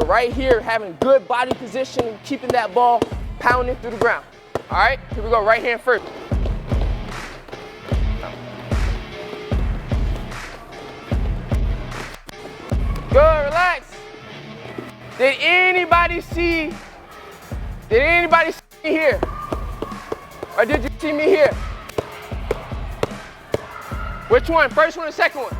we're right here having good body position and keeping that ball pounding through the ground. All right, here we go, right hand first. Good, relax. Did anybody see me here? Or did you see me here? Which one? First one or second one?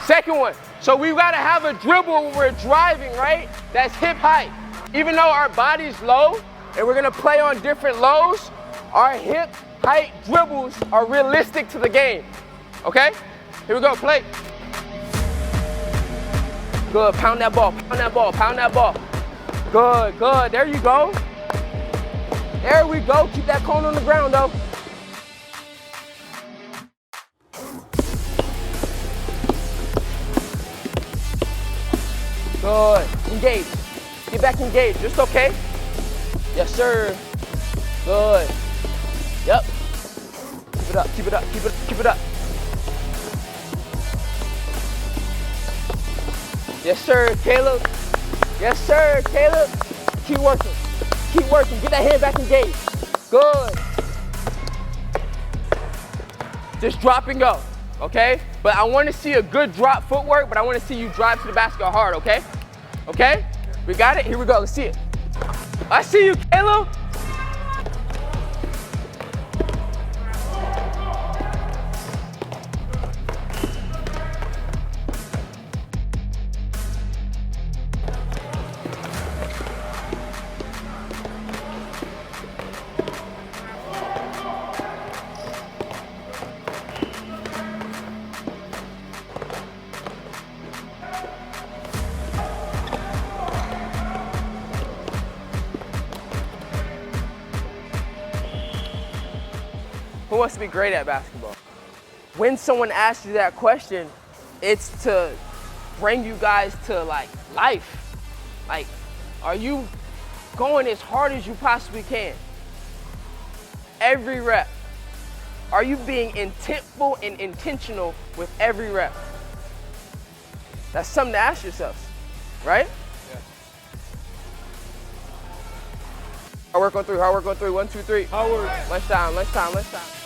Second one. So we gotta have a dribble when we're driving, right? That's hip height. Even though our body's low and we're gonna play on different lows, our hip height dribbles are realistic to the game. Okay? Here we go, play. Good, pound that ball, pound that ball, pound that ball. Good, good, there you go. There we go, keep that cone on the ground though. Good, engage. Get back engaged, just okay. Yes, sir. Good. Yep. Keep it up, keep it up, keep it up, keep it up. Yes, sir, Caleb. Yes, sir, Caleb. Keep working. Keep working. Get that hand back engaged. Good. Just drop and go, okay? But I want to see a good drop footwork, but I want to see you drive to the basket hard, okay? Okay? We got it? Here we go. Let's see it. I see you, Caleb. Who wants to be great at basketball? When someone asks you that question, it's to bring you guys to like life. Like, are you going as hard as you possibly can? Every rep. Are you being intentful and intentional with every rep? That's something to ask yourselves, right? Yeah. Hard work on three, hard work on three. 1, 2, 3. Hard work. Lunchtime, lunchtime, lunchtime.